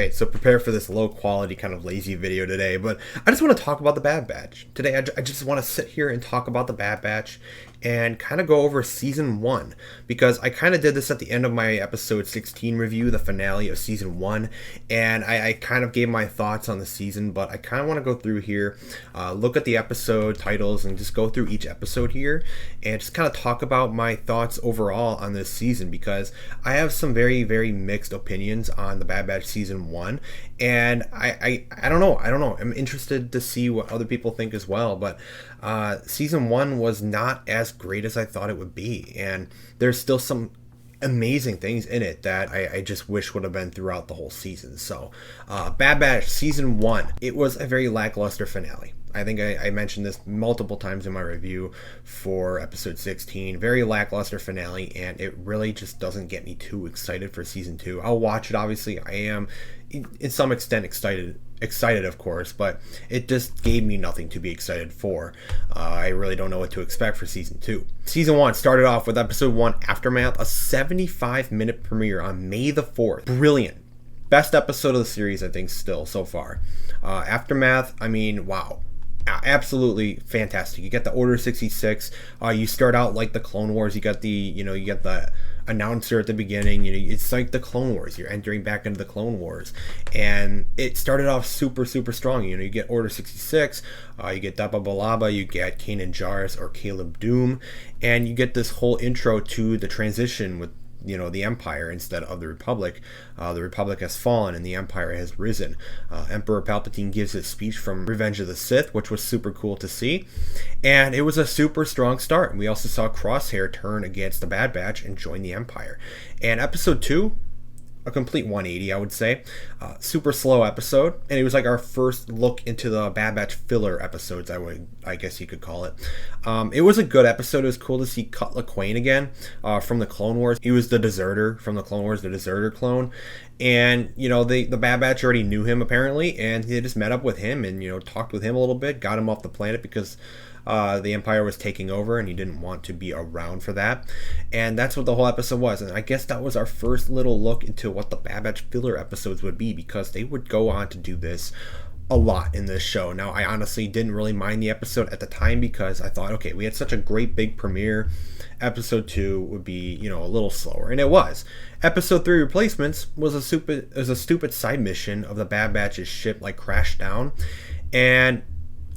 Alright, so prepare for this low quality kind of lazy video today, but I just want to talk about the Bad Batch. Today I just want to sit here and talk about the Bad Batch and kind of go over season 1, because I kind of did this at the end of my episode 16 review, the finale of season 1, and I kind of gave my thoughts on the season, but I kind of want to go through here, look at the episode titles and just go through each episode here and just kind of talk about my thoughts overall on this season, because I have some very, very mixed opinions on the Bad Batch season 1, and I don't know. I'm interested to see what other people think as well, but season 1 was not as great as I thought it would be, and there's still some amazing things in it that I just wish would have been throughout the whole season. So Bad Batch season 1, it was a very lackluster finale. I think I mentioned this multiple times in my review for episode 16. Very lackluster finale, and it really just doesn't get me too excited for season 2. I'll watch it, obviously. I am, in some extent, excited of course, but it just gave me nothing to be excited for. I really don't know what to expect for season 2. Season 1 started off with episode 1, Aftermath, a 75-minute premiere on May the 4th. Brilliant. Best episode of the series, I think, still, so far. Aftermath, I mean, wow. Absolutely fantastic. You get the Order 66. You start out like the Clone Wars. You get the announcer at the beginning. It's like the Clone Wars. You're entering back into the Clone Wars, and it started off super strong. You get Order 66. You get Dappa Balaba. You get Kanan Jarrus or Caleb Doom, and you get this whole intro to the transition with the Empire instead of the Republic. The Republic has fallen and the Empire has risen. Emperor Palpatine gives his speech from Revenge of the Sith, which was super cool to see, and it was a super strong start. And we also saw Crosshair turn against the Bad Batch and join the Empire. And episode 2, a complete 180, I would say. Super slow episode, and it was like our first look into the Bad Batch filler episodes, I guess you could call it. It was a good episode. It was cool to see Cut Lawquane again from the Clone Wars. He was the deserter from the Clone Wars, the deserter clone, and the Bad Batch already knew him apparently, and they just met up with him and talked with him a little bit, got him off the planet because the Empire was taking over and he didn't want to be around for that. And that's what the whole episode was. And I guess that was our first little look into what the Bad Batch filler episodes would be, because they would go on to do this a lot in this show. Now, I honestly didn't really mind the episode at the time, because I thought, okay, we had such a great big premiere. Episode 2 would be, a little slower, and it was. Episode 3, Replacements, was a stupid side mission of the Bad Batch's ship crashed down, and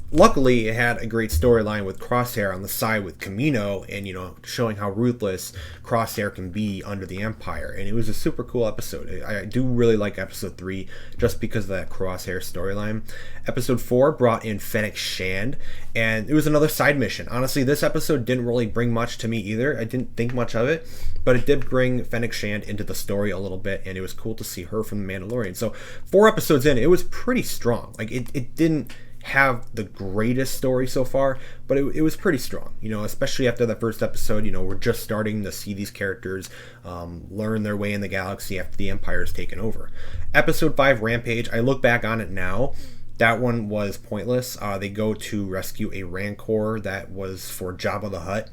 luckily, it had a great storyline with Crosshair on the side with Kamino, and showing how ruthless Crosshair can be under the Empire. And it was a super cool episode. I do really like episode 3 just because of that Crosshair storyline. Episode 4 brought in Fennec Shand, and it was another side mission. Honestly, this episode didn't really bring much to me either. I didn't think much of it, but it did bring Fennec Shand into the story a little bit, and it was cool to see her from The Mandalorian. So 4 episodes in, it was pretty strong. It didn't have the greatest story so far, but it was pretty strong, especially after the first episode. We're just starting to see these characters learn their way in the galaxy after the Empire's taken over. Episode 5, Rampage, I look back on it now, that one was pointless. They go to rescue a Rancor that was for Jabba the Hutt,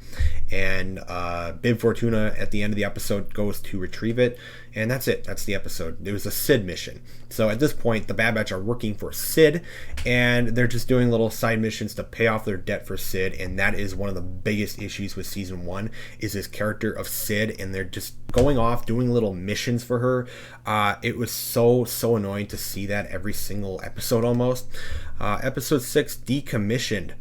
and Bib Fortuna at the end of the episode goes to retrieve it, and that's it. That's the episode. It was a Sid mission. So at this point, the Bad Batch are working for Sid, and they're just doing little side missions to pay off their debt for Sid, and that is one of the biggest issues with season 1, is this character of Sid, and they're just going off doing little missions for her. It was so annoying to see that every single episode almost. Episode 6, Decommissioned.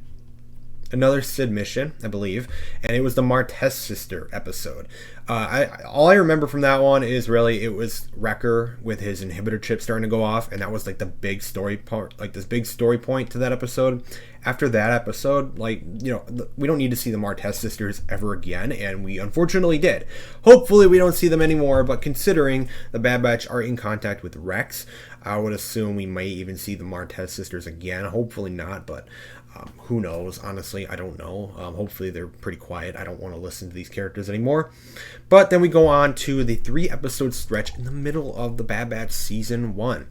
Another Sid mission, I believe, and it was the Martez sister episode. All I remember from that one is really it was Wrecker with his inhibitor chip starting to go off, and that was the big story part, this big story point to that episode. After that episode, we don't need to see the Martez sisters ever again, and we unfortunately did. Hopefully we don't see them anymore, but considering the Bad Batch are in contact with Rex, I would assume we might even see the Martez sisters again. Hopefully not, but who knows? Honestly, I don't know. Hopefully they're pretty quiet. I don't want to listen to these characters anymore. But then we go on to the 3-episode stretch in the middle of the Bad Batch Season 1.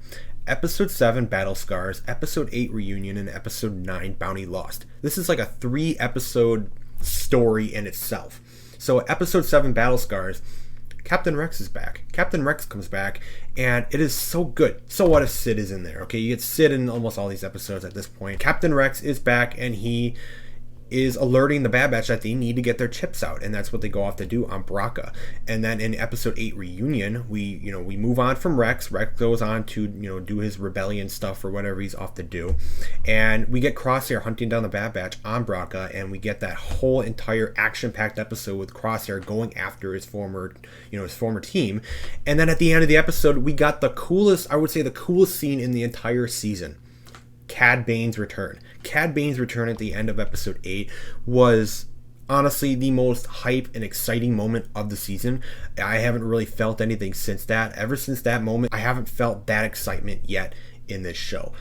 Episode 7, Battle Scars, Episode 8, Reunion, and Episode 9, Bounty Lost. This is a 3-episode story in itself. So Episode 7, Battle Scars, Captain Rex is back. Captain Rex comes back, and it is so good. So what if Sid is in there? Okay, you get Sid in almost all these episodes at this point. Captain Rex is back, and he is alerting the Bad Batch that they need to get their chips out, and that's what they go off to do on Braca. And then in episode 8 reunion, we move on from Rex. Rex goes on to do his rebellion stuff or whatever he's off to do, and we get Crosshair hunting down the Bad Batch on Braca, and we get that whole entire action-packed episode with Crosshair going after his former team. And then at the end of the episode, we got the coolest scene in the entire season. Cad Bane's return. Cad Bane's return at the end of episode 8 was honestly the most hype and exciting moment of the season. I haven't really felt anything since that. Ever since that moment, I haven't felt that excitement yet in this show.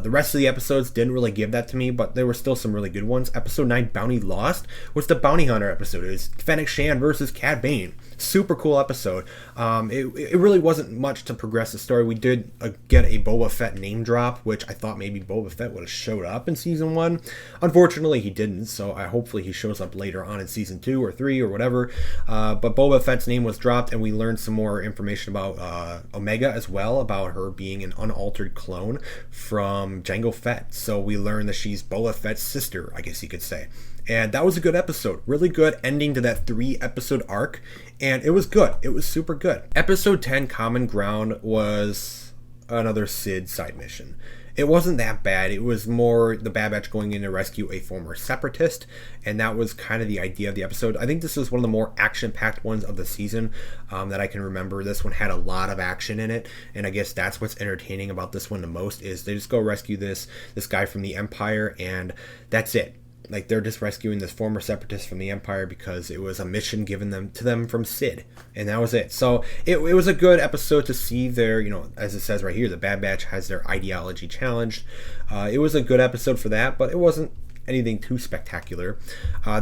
The rest of the episodes didn't really give that to me, but there were still some really good ones. Episode 9, Bounty Lost, was the Bounty Hunter episode. It was Fennec Shand versus Cad Bane. Super cool episode. It really wasn't much to progress the story. We did get a Boba Fett name drop, which I thought maybe Boba Fett would have showed up in season 1. Unfortunately, he didn't, so hopefully he shows up later on in season 2 or 3 or whatever. But Boba Fett's name was dropped, and we learned some more information about Omega as well, about her being an unaltered clone from Jango Fett. So we learned that she's Boba Fett's sister, I guess you could say. And that was a good episode. Really good ending to that 3-episode arc. And it was good. It was super good. Episode 10, Common Ground, was another Sid side mission. It wasn't that bad. It was more the Bad Batch going in to rescue a former separatist, and that was kind of the idea of the episode. I think this was one of the more action-packed ones of the season that I can remember. This one had a lot of action in it, and I guess that's what's entertaining about this one the most, is they just go rescue this guy from the Empire, and that's it. Like, they're just rescuing this former separatist from the Empire because it was a mission given to them from Sid, and that was it. So it was a good episode to see their, as it says right here, the Bad Batch has their ideology challenged. It was a good episode for that, but it wasn't anything too spectacular.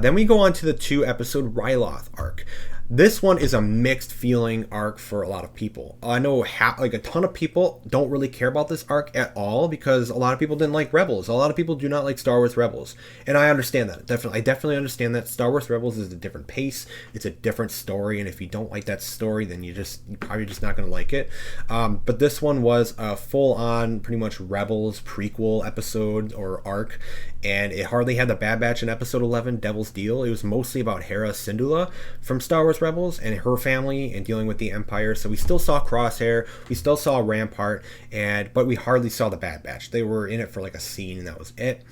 Then we go on to the 2-episode Ryloth arc. This one is a mixed feeling arc for a lot of people. I know a ton of people don't really care about this arc at all because a lot of people didn't like Rebels. A lot of people do not like Star Wars Rebels. And I understand that. I definitely understand that. Star Wars Rebels is a different pace. It's a different story. And if you don't like that story, then you're probably just not going to like it. But this one was a full-on, pretty much Rebels prequel episode or arc. And it hardly had the Bad Batch in episode 11, Devil's Deal. It was mostly about Hera Syndulla from Star Wars Rebels and her family and dealing with the Empire. So we still saw Crosshair, we still saw Rampart, but we hardly saw the Bad Batch. They were in it for like a scene, and that was it.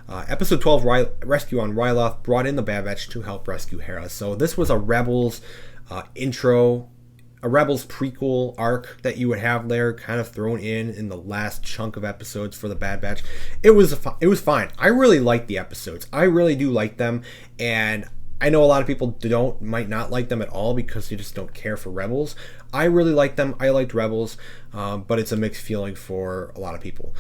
Episode 12, Rescue on Ryloth, brought in the Bad Batch to help rescue Hera. So this was a Rebels intro, a Rebels prequel arc that you would have there, kind of thrown in the last chunk of episodes for the Bad Batch. It was fine. I really liked the episodes. I really do like them, and I know a lot of people might not like them at all because they just don't care for Rebels. I really like them. I liked Rebels, but it's a mixed feeling for a lot of people.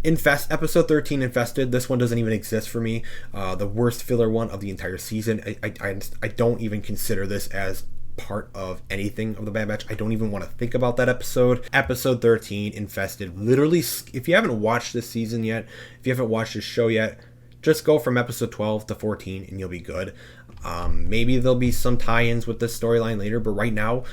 Episode 13, Infested. This one doesn't even exist for me. The worst filler one of the entire season. I don't even consider this as part of anything of the Bad Batch. I don't even want to think about that episode. Episode 13, Infested. Literally, if you haven't watched this season yet, if you haven't watched this show yet, just go from episode 12 to 14 and you'll be good. Maybe there'll be some tie-ins with this storyline later, but right now,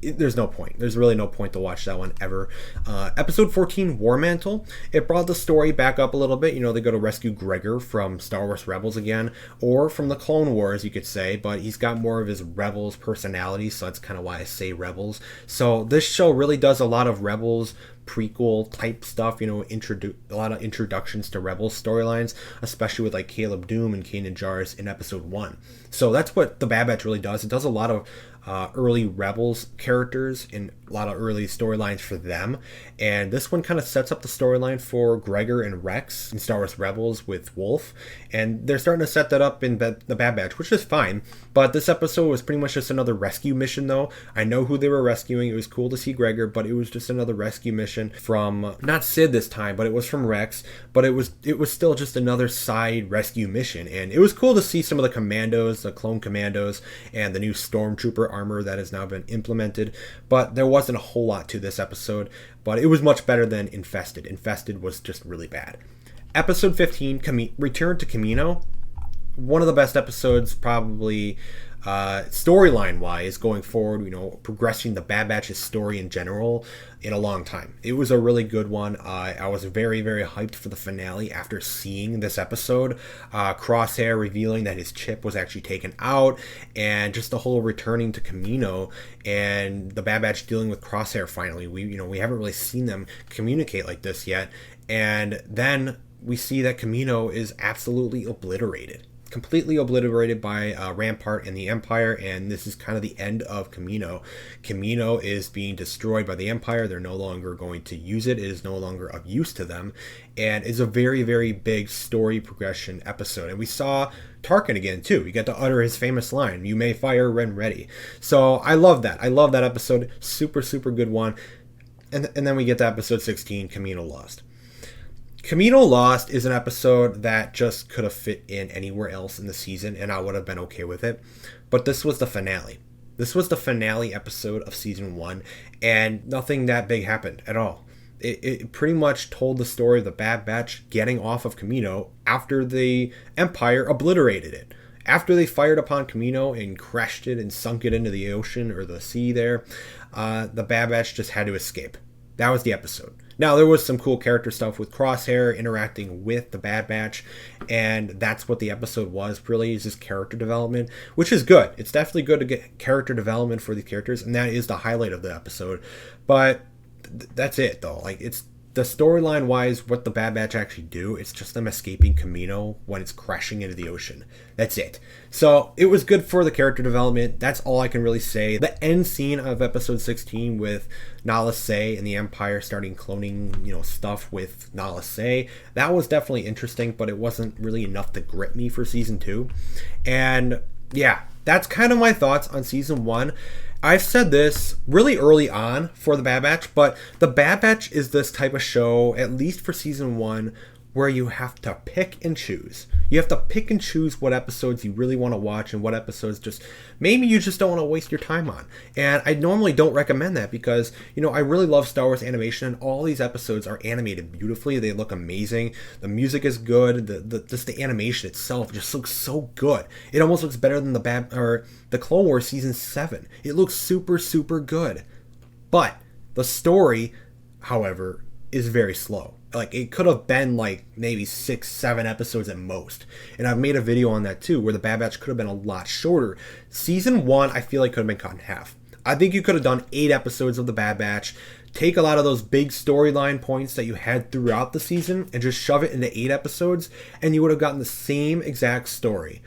there's no point. There's really no point to watch that one ever. Episode 14, War Mantle. It brought the story back up a little bit. They go to rescue Gregor from Star Wars Rebels again, or from the Clone Wars, you could say, but he's got more of his Rebels personality, so that's kind of why I say Rebels. So this show really does a lot of Rebels prequel type stuff, a lot of introductions to Rebels storylines, especially with like Caleb Doom and Kanan Jarrus in episode 1. So that's what the Bad Batch really does. It does a lot of early Rebels characters and a lot of early storylines for them, and this one kind of sets up the storyline for Gregor and Rex in Star Wars Rebels with Wolf, and they're starting to set that up in the Bad Batch, which is fine. But this episode was pretty much just another rescue mission, though. I know who they were rescuing. It was cool to see Gregor, but it was just another rescue mission from not Sid this time, but it was from Rex. But it was still just another side rescue mission, and it was cool to see some of the commandos, the clone commandos, and the new stormtrooper armor that has now been implemented. But there wasn't a whole lot to this episode, but it was much better than Infested. Infested was just really bad. Episode 15, Return to Kamino. One of the best episodes probably storyline wise going forward, progressing the Bad Batch's story in general in a long time. It was a really good one. I was very, very hyped for the finale after seeing this episode. Crosshair revealing that his chip was actually taken out, and just the whole returning to Kamino and the Bad Batch dealing with Crosshair finally. We haven't really seen them communicate like this yet. And then we see that Kamino is absolutely obliterated. Completely obliterated by Rampart and the Empire, and this is kind of the end of Kamino. Kamino is being destroyed by the Empire. They're no longer going to use it. It is no longer of use to them, and is a very, very big story progression episode. And we saw Tarkin again too. He got to utter his famous line, "You may fire when ready." So I love that. I love that episode. Super, super good one. And then we get to episode 16, Kamino Lost. Kamino Lost is an episode that just could have fit in anywhere else in the season, and I would have been okay with it. But this was the finale. This was the finale episode of season 1, and nothing that big happened at all. It pretty much told the story of the Bad Batch getting off of Kamino after the Empire obliterated it. After they fired upon Kamino and crashed it and sunk it into the ocean or the sea there, the Bad Batch just had to escape. That was the episode. Now, there was some cool character stuff with Crosshair interacting with the Bad Batch, and that's what the episode was, really, is just character development, which is good. It's definitely good to get character development for these characters, and that is the highlight of the episode. But that's it, though. Like, it's the storyline-wise, what the Bad Batch actually do, it's just them escaping Kamino when it's crashing into the ocean. That's it. So, it was good for the character development. That's all I can really say. The end scene of episode 16 with Nala Se and the Empire starting cloning, stuff with Nala Se, that was definitely interesting, but it wasn't really enough to grip me for season 2. And, yeah, that's kind of my thoughts on season 1. I've said this really early on for the Bad Batch, but the Bad Batch is this type of show, at least for season 1, where you have to pick and choose. You have to pick and choose what episodes you really want to watch and what episodes just maybe you just don't want to waste your time on. And I normally don't recommend that because, I really love Star Wars animation, and all these episodes are animated beautifully. They look amazing. The music is good. Just the animation itself just looks so good. It almost looks better than the Clone Wars season 7. It looks super, super good. But the story, however, is very slow. Like, it could have been maybe 6-7 episodes at most, and I've made a video on that too, where the Bad Batch could have been a lot shorter. Season 1 I feel like could have been cut in half. I think you could have done 8 episodes of the Bad Batch, take a lot of those big storyline points that you had throughout the season and just shove it into 8 episodes, and you would have gotten the same exact story.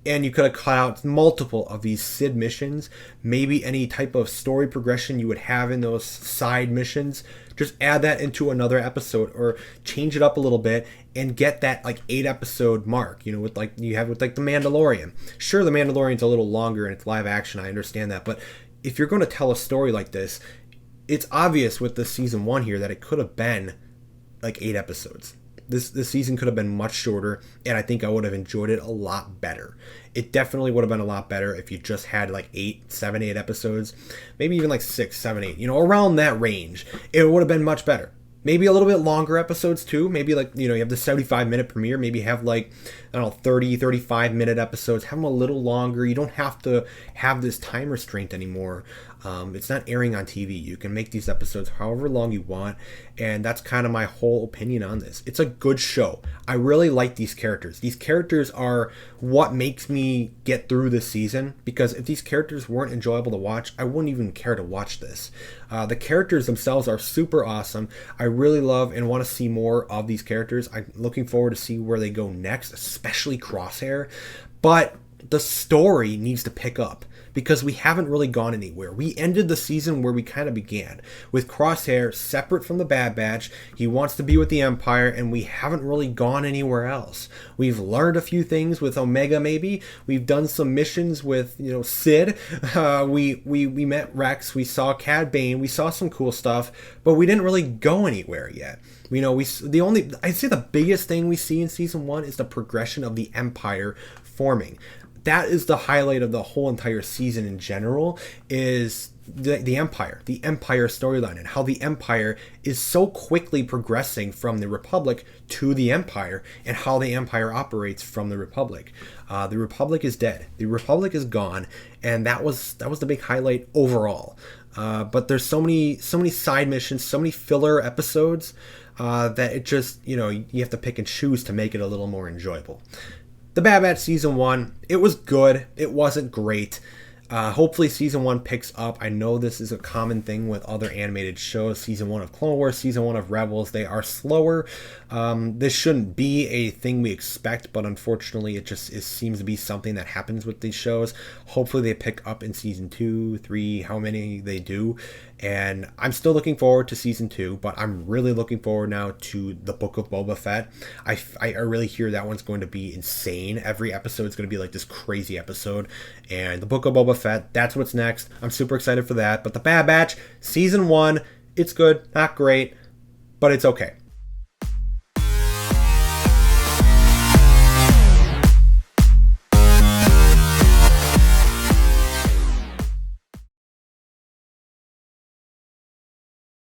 And you could have cut out multiple of these SID missions, maybe any type of story progression you would have in those side missions. Just add that into another episode or change it up a little bit and get that 8 episode mark, with you have with The Mandalorian. Sure, The Mandalorian's a little longer and it's live action, I understand that, but if you're going to tell a story like this, it's obvious with the season 1 here that it could have been 8 episodes. This season could have been much shorter, and I think I would have enjoyed it a lot better. It definitely would have been a lot better if you just had 7, 8 episodes, maybe even 6, 7, 8, around that range. It would have been much better. Maybe a little bit longer episodes too. Maybe you have the 75-minute premiere. Maybe have 30, 35-minute episodes. Have them a little longer. You don't have to have this time restraint anymore. It's not airing on TV. You can make these episodes however long you want, and that's kind of my whole opinion on this. It's a good show. I really like these characters. These characters are what makes me get through this season, because if these characters weren't enjoyable to watch, I wouldn't even care to watch this. The characters themselves are super awesome. I really love and want to see more of these characters. I'm looking forward to see where they go next, especially Crosshair. But the story needs to pick up, because we haven't really gone anywhere. We ended the season where we kind of began, with Crosshair separate from the Bad Batch. He wants to be with the Empire, and we haven't really gone anywhere else. We've learned a few things with Omega, maybe. We've done some missions with, Sid. We met Rex. We saw Cad Bane. We saw some cool stuff, but we didn't really go anywhere yet. I'd say the biggest thing we see in season 1 is the progression of the Empire forming. that is the highlight of the whole entire season in general, is the Empire storyline, and how the Empire is so quickly progressing from the Republic to the Empire, and how the Empire operates from the Republic. The Republic is dead. The Republic is gone, and that was the big highlight overall. But there's so many side missions, so many filler episodes, that it just, you have to pick and choose to make it a little more enjoyable. The Bad Batch Season 1, it was good. It wasn't great. Hopefully Season 1 picks up. I know this is a common thing with other animated shows. Season 1 of Clone Wars, Season 1 of Rebels, they are slower. This shouldn't be a thing we expect, but unfortunately it seems to be something that happens with these shows. Hopefully they pick up in Season 2, 3, how many they do. And I'm still looking forward to Season 2, but I'm really looking forward now to the Book of Boba Fett. I really hear that one's going to be insane. Every episode is going to be like this crazy episode. And the Book of Boba Fett, that's what's next. I'm super excited for that. But the Bad Batch, Season 1, it's good, not great, but it's okay.